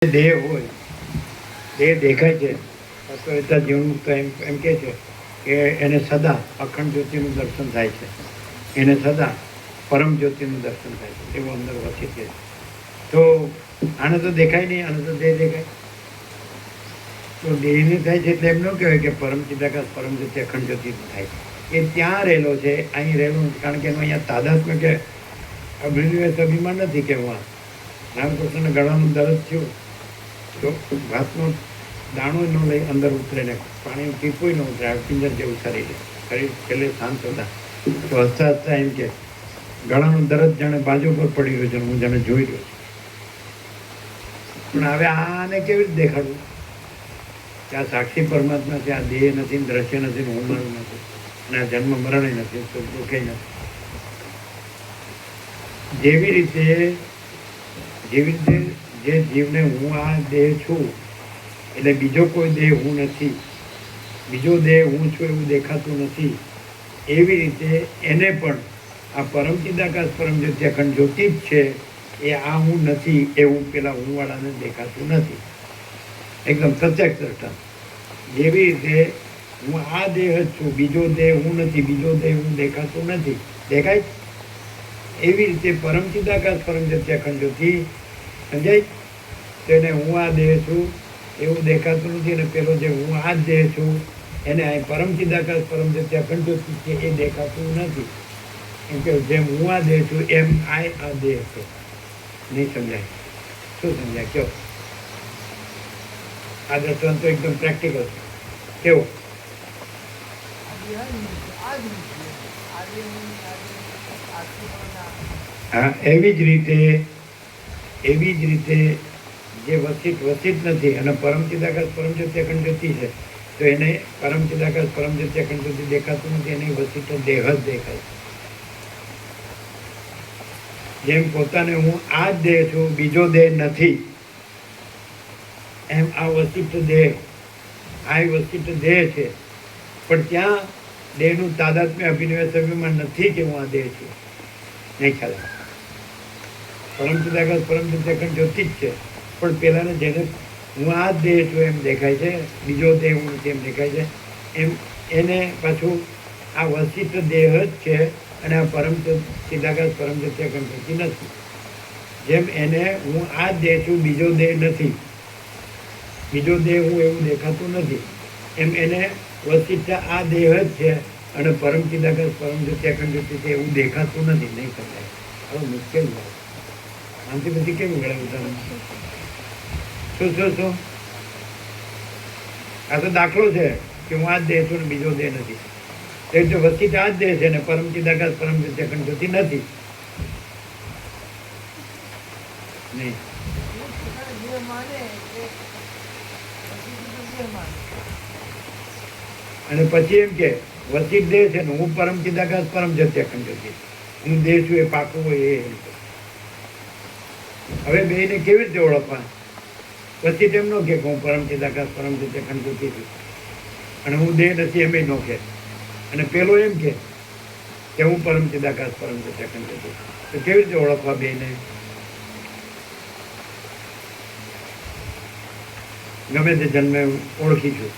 દેહ હોય, દેહ દેખાય છે. વાસ્તવિકતા જીવનમુક્ત એમ કહે છે કે એને સદા અખંડ જ્યોતિનું દર્શન થાય છે, એને સદા પરમ જ્યોતિનું દર્શન થાય છે, એવું અંદર વચ્ચે છે. તો આને તો દેખાય નહીં, આને તો દેહ દેખાય. તો દેહને થાય છે એટલે એમ ન કહેવાય કે પરમ ચિદાકાશ પરમ જ્યોતિ અખંડ જ્યોતિ થાય. એ ત્યાં રહેલો છે, અહીં રહેલો નથી. કારણ કે એનું અહીંયા તાદાત્મ્ય કે અભિમાન નથી કહેવા. રામકૃષ્ણને ગળાનું દર્દ થયું તો ભાતનો દાણો ન લઈ અંદર ઉતરે ને પાણીનું ટીપું ન ઉતરે, પિંજર જેવું શરીર છેલ્લે શાંત હતા. તો હસતા હસતા એમ કે ગળાનું દર્દ જાણે બાજુ પર પડી રહ્યું છે, હું જાણે જોઈ રહ્યો છું. પણ હવે આને કેવી રીતે દેખાડવું કે આ સાક્ષી પરમાત્મા છે, આ દેહ નથી, દ્રશ્ય નથી, હોનારું નથી, અને આ જન્મ મરણ નથી, તો દુઃખે નથી. જેવી રીતે જે જીવને હું આ દેહ છું એટલે બીજો કોઈ દેહ હું નથી, બીજો દેહ હું છું એવું દેખાતું નથી, એવી રીતે એને પણ આ પરમ ચિદાકાશ પરમ જ્યોતિ અખંડ જ્યોતિ જ છે, એ આ હું નથી એવું પેલા હુંવાળાને દેખાતું નથી. એકદમ પ્રત્યક્ષ દ્રષ્ટા. જેવી રીતે હું આ દેહ જ છું, બીજો દેહ હું નથી, બીજો દેહ હું દેખાતું નથી, દેખાય. એવી રીતે પરમ ચિદાકાશ પરમ જ્યોતિ અખંડ જ્યોતિ સમજાય. તેને હું આ દેહ છું એવું દેખાતું નથી, અને પેલો જે હું આ જ દેહ છું એને આ પરમ ચિદાકાશ પરમ જ્યોતિ અખંડ જ્યોતિ છે એ દેખાતું નથી. એમ કે જેમ હું આ દેહ છું એમ આ દેહ છે. નહીં સમજાય? શું સમજાય કયો? આ દર્શન તો એકદમ પ્રેક્ટિકલ છે. કેવો? હા, એવી જ રીતે જે વસિત નથી અને પરમ ચિદાકાશ પરમ જ્યોતિ અખંડ જ્યોતિ છે, તો એને પરમ ચિદાકાશ પરમ જ્યોતિ અખંડ જ્યોતિ દેખાતું નથી, એને વસિત દેહ જ દેખાય. જેમ પોતાને હું આ જ દેહ છું, બીજો દેહ નથી, એમ આ વસિત દેહ, આ વસિત દેહ છે. પણ ત્યાં દેહનું તાદાત્મ્ય અભિનિવેશ અભિમાન નથી કે હું આ દેહ છું. નહીં ખ્યાલ આવે. પરમ ચિદાકાશ પરમ જ્યોતિ અખંડ જ્યોતિ જ છે, પણ પેલાને જેને હું આ જ દેહ છું એમ દેખાય છે, બીજો દેહ હું નથી એમ દેખાય છે, એમ એને પાછું આ વસિત દેહ જ છે, અને આ પરમ ચિદાકાશ પરમ જ્યોતિ અખંડ જ્યોતિ નથી. જેમ એને હું આ જ દેહ છું, બીજો દેહ નથી, બીજો દેહ હું એવું દેખાતું નથી, એમ એને વસિત આ દેહ જ છે અને પરમ ચિદાકાશ પરમ જ્યોતિ અખંડ જ્યોતિ છે એવું દેખાતું નથી. નહીં સમજાય? હવે મુશ્કેલ છે. આનાથી પછી કેમ ગળાવું તમે? શું આ તો દાખલો છે કે હું આ જ દેહ છું ને બીજો દેહ નથી. એ રીતે વસિત આ જ દેહ છે ને પરમ ચિદાકાશ પરમ જ્યોતિ અખંડ જ્યોતિ નથી. નહીં. અને પછી એમ કે વસિત દેહ છે ને હું પરમ ચિદાકાશ પરમ જ્યોતિ અખંડ જ્યોતિ, હું દેહ છું એ પાકું હોય એ. હવે બેને કેવી રીતે ઓળખવા? વસિત એમ નો કે હું પરમ ચિદાકાશ પરમ જ્યોતિ અખંડ જ્યોતિ છું અને હું દેહ નથી એમ નો કે, અને પેલો એમ કે હું પરમ ચિદાકાશ પરમ જ્યોતિ અખંડ જ્યોતિ. તો કેવી રીતે ઓળખવા બેને? ગમે તે જન્મે ઓળખી છું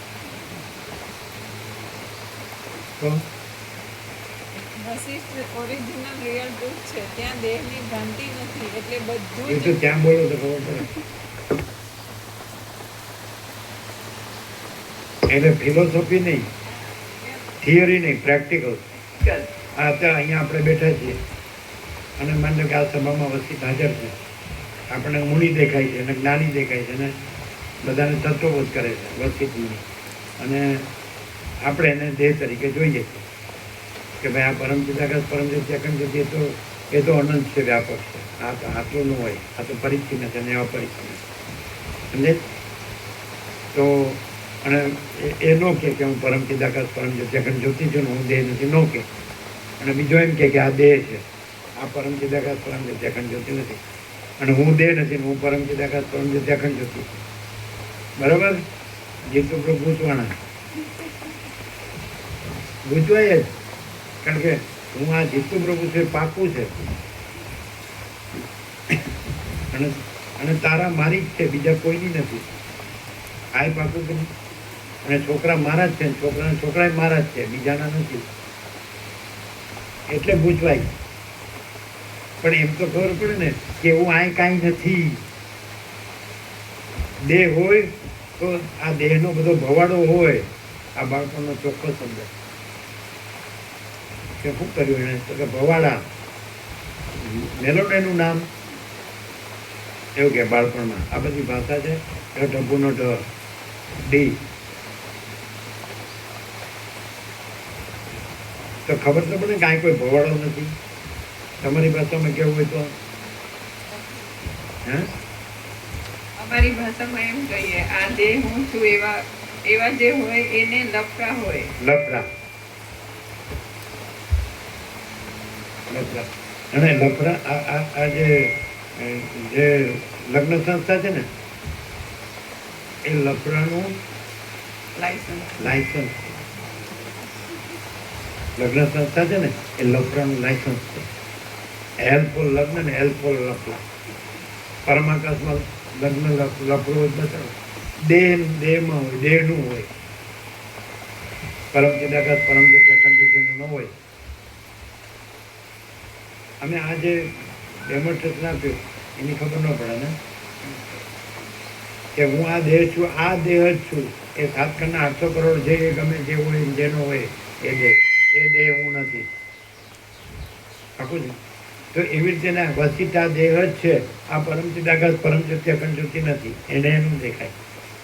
તો ત્યાં બોલો તો ખબર પડે. એટલે ફિલોસોફી નહીં, થિયરી નહીં, પ્રેક્ટિકલ. અત્યારે અહીંયા આપણે બેઠા છીએ અને માની લો કે આ સભામાં વસ્તી હાજર છે, આપણને મુનિ દેખાય છે અને જ્ઞાની દેખાય છે અને બધાને તત્વબોધ કરે છે વસ્તી, અને આપણે એને દેહ તરીકે જોઈએ છીએ કે ભાઈ આ પરમ ચિદાકાશ પરમ જ્યોતિ અખંડ જ્યોતિ એ તો અનંત છે, વ્યાપક છે. આ તો આટલું ન હોય, આ તો પરિચ્છિન્ન છે અને અપરિચ્છિન્ન સમજે. તો અને એ નો કે હું પરમ ચિદાકાશ પરમ જ્યોતિ અખંડ જ્યોતિ છું ને હું દેહ નથી, નો કે. અને બીજો એમ કે આ દેહ છે, આ પરમ ચિદાકાશ પરમ જ્યોતિ અખંડ જ્યોતિ નથી, અને હું દેહ નથી ને હું પરમ ચિદાકાશ પરમ જ્યોતિ અખંડ જ્યોતિ છું. બરાબર? જીતુ પ્રભુ ગૂંચવાના ગૂંચવાય જ, કારણ કે હું આ જીતુ પ્રભુ છે પાકું છે. અને અને તારા મારી જ છે, બીજા કોઈની નથી. આ પાકું કે નહીં? અને છોકરા મારા જ છે, છોકરાના છોકરા મારા જ છે, બીજાના નથી. એટલે ગૂંચવાય. પણ એમ તો ખબર પડે ને કે એવું આ કાંઈ નથી. દેહ હોય તો આ દેહનો બધો ભવાડો હોય. આ બાળકોનો ચોખ્ખો શબ્દ કે શું કર્યું એને તો કે ભવાડા. મેલોડીનું નામ એવું કે બાળપણમાં. આ બધી ભાષા છે. ઢબુનો ઢ, ડી. તો ખબર તો પડે કાંઈ કોઈ ભવાડો નથી. તમારી ભાષામાં કેવું હોય તો હે અમારી ભાષામાં એમ કહીએ આ દેહ હું છું એવા જે હોય એને લફડા હોય. લફડા. લફડા અને લફડા આ જે લગ્ન સંસ્થા છે ને એ લફડાનું લાયસન્સ. લગ્ન સંસ્થા છે ને એ લફડાનું લાયસન્સ છે. હેલ્પફુલ લગ્ન ને હેલ્પફુલ લફડા. પરમાકાશમાં લગ્ન લફડો બતાવો. દેહમાં હોય, દેહનું હોય. પરમ ચિદાકાશ પરમ જગ્યા ન હોય. અમે આ જે ડેમોન્સ્ટ્રેશન આપ્યું એની ખબર ન પડે ને કે હું આ દેહ છું, આ દેહ જ છું. એ 7 કરોડ 800 કરોડ જે ગમે જે હોય જેનો હોય એ દેહ હું નથી. આખું છે. તો એવી રીતે ના વસિતા દેહ જ છે. આ પરમ ચિદાકાશ પરમ જ્યોતિ અખંડ જ્યોતિ નથી. એને એનું દેખાય.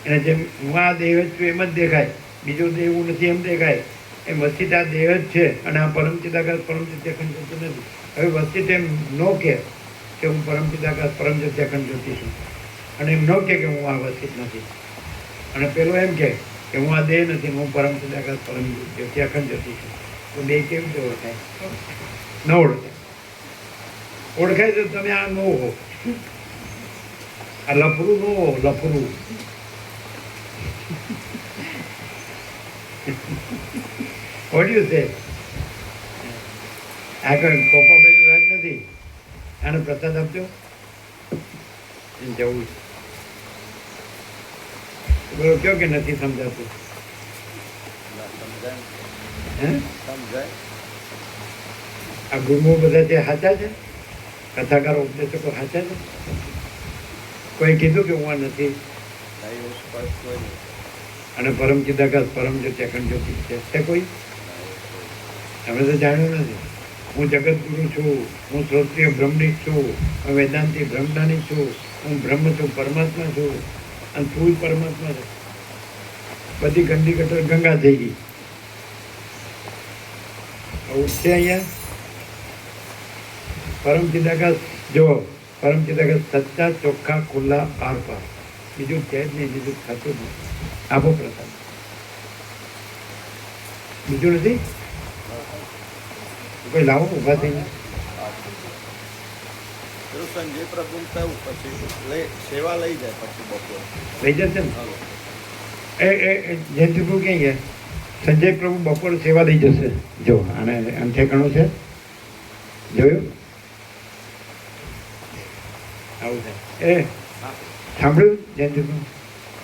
એને જેમ હું આ દેહ જ છું એમ જ દેખાય, બીજો દેહ હું નથી એમ દેખાય. એ વસિતા દેહ જ છે અને આ પરમ ચિદાકાશ પરમ જ્યોતિ અખંડ જ્યોતિ નથી. હવે વસ્તી એમ ન કે હું પરમ ચિદાકાશ પરમ જ્યોતિ અખંડ જ્યોતિ છું અને એમ ન કે હું આ વસ્તિત નથી. અને પેલો એમ કે હું આ દેહ નથી, હું પરમ ચિદાકાશ પરમ જ્યોતિ અખંડ જ્યોતિ છું. તો બે કેવી રીતે ઓળખાય? ન ઓળખાય. ઓળખાય તો તમે આ નો હો. આ લફરું નો હો. લફરું ઓડિયું છે. આ કોઈ કોપા બેનું રાજ નથી. આનો પ્રસાદ આપજો. જવું બોલો કયો કે નથી સમજાતું? આ ગુરુઓ બધા જે સાચા છે, કથાકારો ઉપદેશકો સાચા છે? કોઈ કીધું કે હું આ નથી? અને પરમ ચિદાકાશ પરમ જ્યોતિ અખંડ જ્યોતિ છે કોઈ? અમે તો જાણ્યું નથી. હું જગતગુરુ છું, હું શ્રોત્રિય બ્રહ્મનિક છું, હું વેદાંતિ બ્રહ્મદાની છું, હું બ્રહ્મ છું, પરમાત્મા છું અને તું પરમાત્મા છે. બધી ગંદી ગટર ગંગા થઈ ગઈ. ઉઠશે અહીંયા પરમ ચિદાકાશ. જો પરમ ચિદાકાશ સચ્ચા ચોખ્ખા ખુલ્લા પાર પાર. બીજું છે જ નહીં, બીજું થતું જ નહીં. આપો પ્રસાદ. બીજું નથી કોઈ લાવો. ઉભા થઈને સંજય પ્રભુ થયું પછી સેવા લઈ જાય પછી બપોર લઈ જશે ને. એ જયંતિ પ્રભુ ક્યાં ગયા? સંજય પ્રભુ બપોર સેવા લઈ જશે. જો આને આમ ઠેકાણું છે. જોયું? આવું થાય. એ સાંભળ્યું? જયંતિ પ્રભુ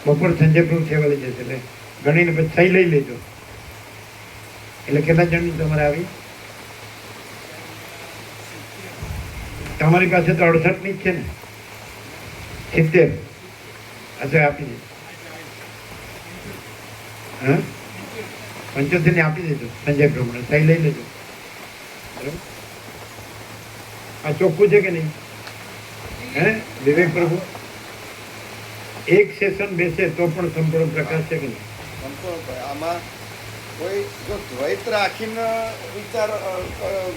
બપોર સંજય પ્રભુ સેવા લઈ જશે. એટલે ગણીને પછી સહી લઈ લેજો. એટલે કેટલા જણની તમારે આવી? તમારી પાસે તો 68ની જ છે ને? 70. અચ્છા આપી દેજો. હા 75ની આપી દેજો સંજય પ્રભુને. સહી લઈ લેજો. બરાબર? આ ચોખ્ખું છે કે નહીં? હે વિવેક પ્રભુ એક સેશન બેસે તો પણ સંપૂર્ણ પ્રકાશ છે કે નહીં? આમાં કોઈ જો દ્વૈત રાખીને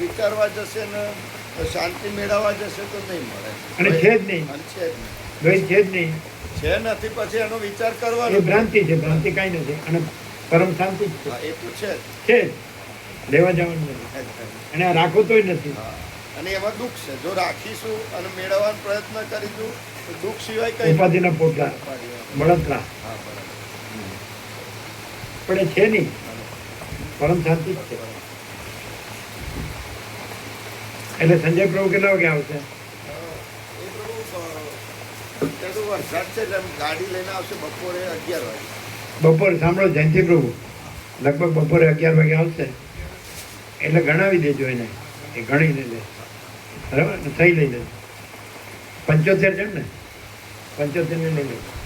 વિચારવા જશે ને શાંતિ મેળવવા જશે તો નહીં મળે. અને છે જ નહીં. દ્વૈત છે જ નહીં. છે નથી પછી એનો વિચાર એ કરવાનો. ભ્રાંતિ છે. ભ્રાંતિ કાંઈ નથી. અને પરમ શાંતિ જ છે. એ તો છે છે જ. લેવા જવાનું નથી. અને આ રાખો તોય નથી. અને એમાં દુઃખ છે. જો રાખીશું અને મેળવવાનો પ્રયત્ન કરીશું તો દુઃખ સિવાય કઈ ઉપાધિના પોટલા બળતરા પણ એ છે નહીં. પરમ શાંતિ જ છે. એટલે સંજય પ્રભુ કેટલા વાગે આવશે? ત્યાં તો વરસાદ છે એટલે ગાડી લઈને આવશે બપોરે 11 વાગે. બપોર સાંભળો જયંતિ પ્રભુ, લગભગ બપોરે 11 વાગે આવશે એટલે ગણાવી દેજો એને, એ ગણી લેજે, બરાબર ને? થઈ લઈ લેજો. 75 છે ને, 75 ને લઈ લેજો.